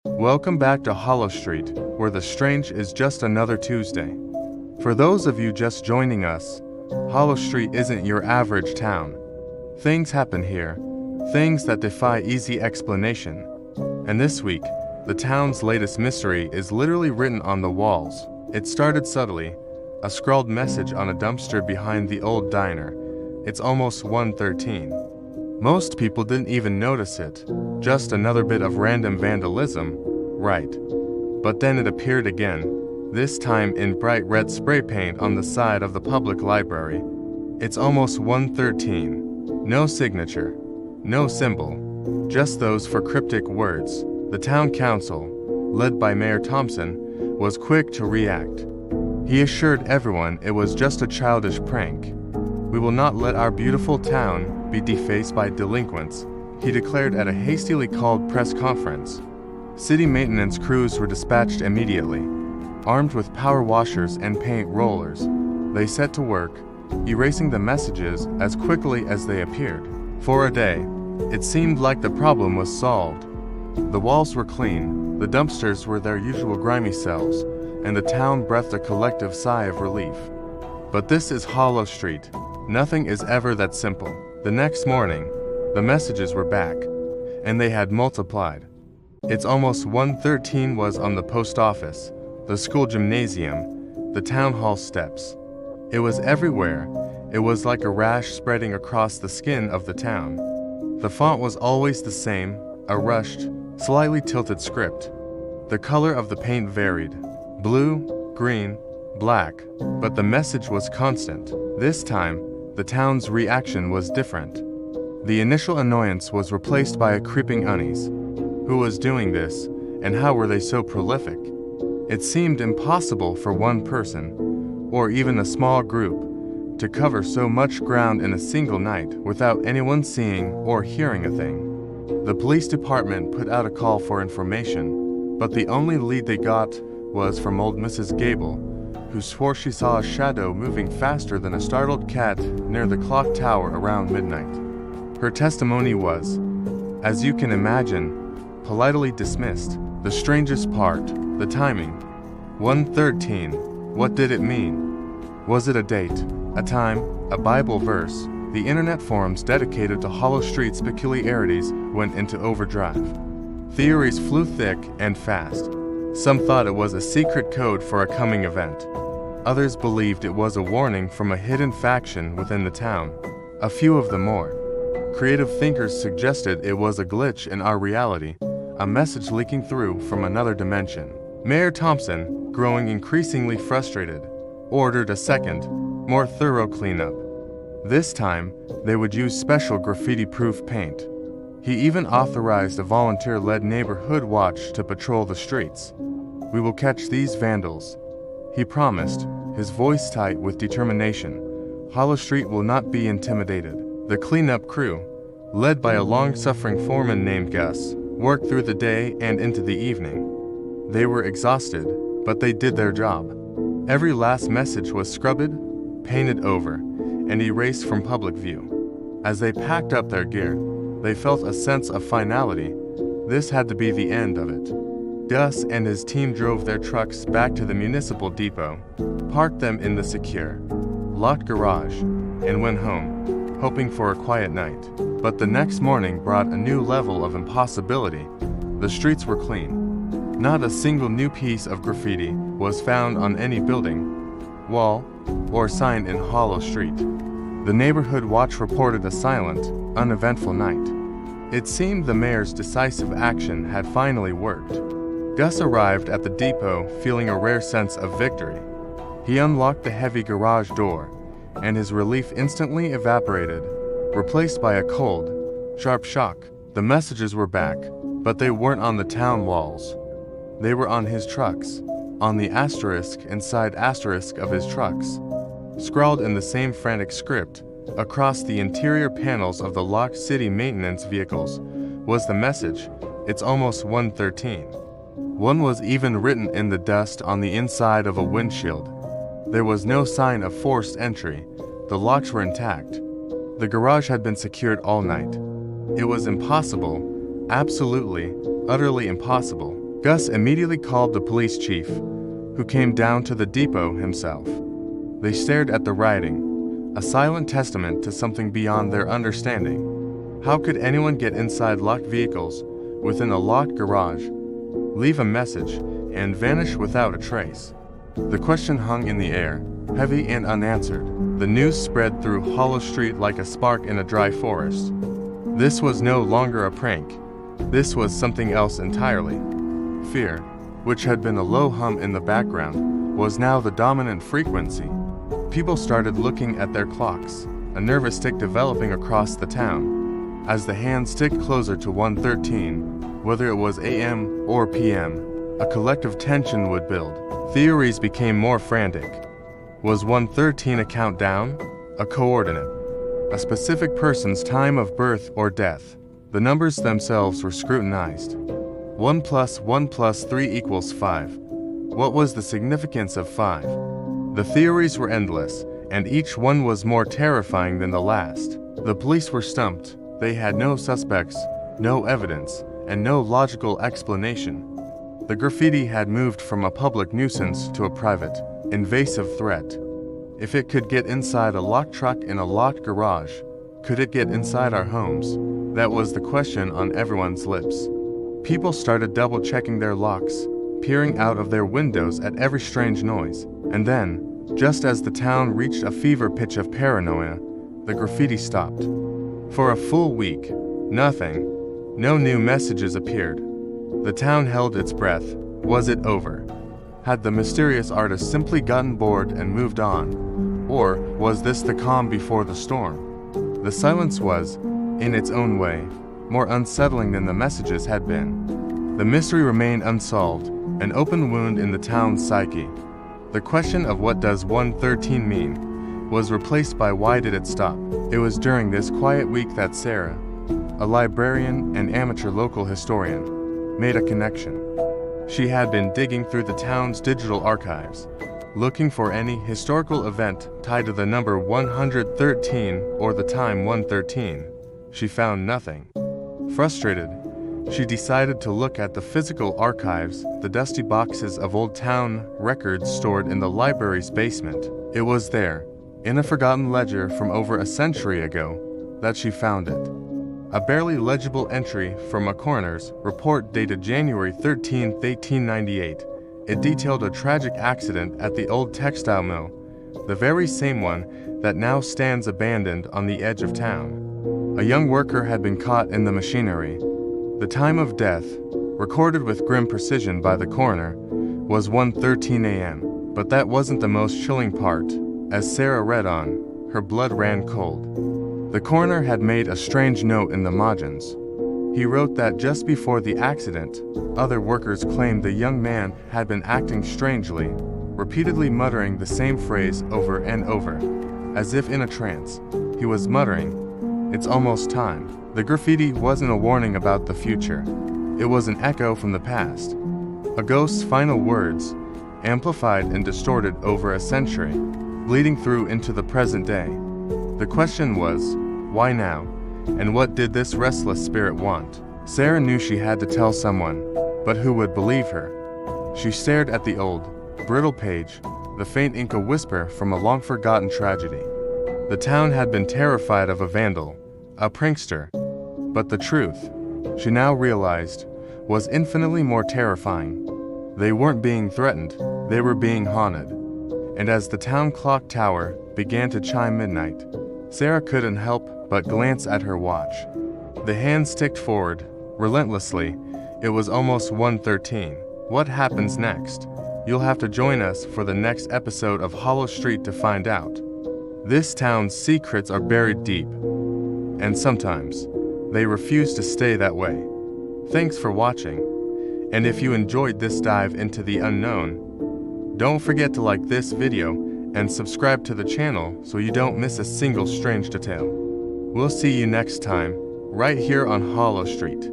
Welcome back to Hollow Street, where the strange is just another Tuesday. For those of you just joining us, Hollow Street isn't your average town. Things happen here, things that defy easy explanation. And this week, the town's latest mystery is literally written on the walls. It started subtly, a scrawled message on a dumpster behind the old diner. It's almost 1:13. Most people didn't even notice it, just another bit of random vandalism, right? But then it appeared again, this time in bright red spray paint on the side of the public library. It's almost 1:13. No signature, no symbol, just those four cryptic words. The town council, led by Mayor Thompson, was quick to react. He assured everyone it was just a childish prank. "We will not let our beautiful town be defaced by delinquents," he declared at a hastily called press conference. City maintenance crews were dispatched immediately. Armed with power washers and paint rollers, they set to work, erasing the messages as quickly as they appeared. For a day, it seemed like the problem was solved. The walls were clean, the dumpsters were their usual grimy selves, and the town breathed a collective sigh of relief. But this is Hollow Street. Nothing is ever that simple. The next morning, the messages were back, and they had multiplied. It's almost 1:13 was on the post office, the school gymnasium, the town hall steps. It was everywhere. It was like a rash spreading across the skin of the town. The font was always the same, a rushed, slightly tilted script. The color of the paint varied, blue, green, black, but the message was constant. This time, the town's reaction was different. The initial annoyance was replaced by a creeping unease. Who was doing this, and how were they so prolific? It seemed impossible for one person, or even a small group, to cover so much ground in a single night without anyone seeing or hearing a thing. The police department put out a call for information, but the only lead they got was from old Mrs. Gable, who swore she saw a shadow moving faster than a startled cat near the clock tower around midnight. Her testimony was, as you can imagine, politely dismissed. The strangest part, the timing. 1:13. What did it mean? Was it a date, a time, a Bible verse? The internet forums dedicated to Hollow Street's peculiarities went into overdrive. Theories flew thick and fast. Some thought it was a secret code for a coming event. Others believed it was a warning from a hidden faction within the town. A few of the more creative thinkers suggested it was a glitch in our reality, a message leaking through from another dimension. Mayor Thompson, growing increasingly frustrated, ordered a second, more thorough cleanup. This time, they would use special graffiti-proof paint. He even authorized a volunteer-led neighborhood watch to patrol the streets. "We will catch these vandals," he promised, his voice tight with determination. Hollow Street will not be intimidated. The cleanup crew, led by a long-suffering foreman named Gus, worked through the day and into the evening. They were exhausted, but they did their job. Every last message was scrubbed, painted over, and erased from public view. As they packed up their gear, they felt a sense of finality. This had to be the end of it. Gus and his team drove their trucks back to the municipal depot, parked them in the secure, locked garage, and went home, hoping for a quiet night. But the next morning brought a new level of impossibility. The streets were clean. Not a single new piece of graffiti was found on any building, wall, or sign in Hollow Street. The neighborhood watch reported a silent, uneventful night. It seemed the mayor's decisive action had finally worked. Gus arrived at the depot feeling a rare sense of victory. He unlocked the heavy garage door, and his relief instantly evaporated, replaced by a cold, sharp shock. The messages were back, but they weren't on the town walls. They were on his trucks, on the asterisk inside asterisk of his trucks. Scrawled in the same frantic script, across the interior panels of the locked city maintenance vehicles, was the message, "It's almost 1:13. One was even written in the dust on the inside of a windshield. There was no sign of forced entry. The locks were intact. The garage had been secured all night. It was impossible, absolutely, utterly impossible. Gus immediately called the police chief, who came down to the depot himself. They stared at the writing, a silent testament to something beyond their understanding. How could anyone get inside locked vehicles, within a locked garage, leave a message, and vanish without a trace? The question hung in the air, heavy and unanswered. The news spread through Hollow Street like a spark in a dry forest. This was no longer a prank. This was something else entirely. Fear, which had been a low hum in the background, was now the dominant frequency. People started looking at their clocks, a nervous tick developing across the town. As the hands ticked closer to 1:13, whether it was AM or PM, a collective tension would build. Theories became more frantic. Was 1:13 a countdown? A coordinate? A specific person's time of birth or death? The numbers themselves were scrutinized. 1 + 1 + 3 = 5. What was the significance of 5? The theories were endless, and each one was more terrifying than the last. The police were stumped. They had no suspects, no evidence, and no logical explanation. The graffiti had moved from a public nuisance to a private, invasive threat. If it could get inside a locked truck in a locked garage, could it get inside our homes? That was the question on everyone's lips. People started double-checking their locks, peering out of their windows at every strange noise. And then, just as the town reached a fever pitch of paranoia, the graffiti stopped. For a full week, nothing. No new messages appeared. The town held its breath. Was it over? Had the mysterious artist simply gotten bored and moved on? Or was this the calm before the storm? The silence was, in its own way, more unsettling than the messages had been. The mystery remained unsolved, an open wound in the town's psyche. The question of what does 1:13 mean was replaced by why did it stop? It was during this quiet week that Sarah, a librarian and amateur local historian, made a connection. She had been digging through the town's digital archives, looking for any historical event tied to the number 113 or the time 113. She found nothing. Frustrated, she decided to look at the physical archives, the dusty boxes of old town records stored in the library's basement. It was there, in a forgotten ledger from over a century ago, that she found it. A barely legible entry from a coroner's report dated January 13, 1898. It detailed a tragic accident at the old textile mill, the very same one that now stands abandoned on the edge of town. A young worker had been caught in the machinery. The time of death, recorded with grim precision by the coroner, was 1:13 a.m. But that wasn't the most chilling part. As Sarah read on, her blood ran cold. The coroner had made a strange note in the margins. He wrote that just before the accident, other workers claimed the young man had been acting strangely, repeatedly muttering the same phrase over and over. As if in a trance, he was muttering, "It's almost time." The graffiti wasn't a warning about the future. It was an echo from the past. A ghost's final words, amplified and distorted over a century, bleeding through into the present day. The question was, why now? And what did this restless spirit want? Sarah knew she had to tell someone, but who would believe her? She stared at the old, brittle page, the faint ink a whisper from a long-forgotten tragedy. The town had been terrified of a vandal, a prankster. But the truth, she now realized, was infinitely more terrifying. They weren't being threatened, they were being haunted. And as the town clock tower began to chime midnight, Sarah couldn't help but glance at her watch. The hands ticked forward, relentlessly. It was almost 1:13. What happens next? You'll have to join us for the next episode of Hollow Street to find out. This town's secrets are buried deep, and sometimes they refuse to stay that way. Thanks for watching, and if you enjoyed this dive into the unknown, don't forget to like this video and subscribe to the channel so you don't miss a single strange detail. We'll see you next time, right here on Hollow Street.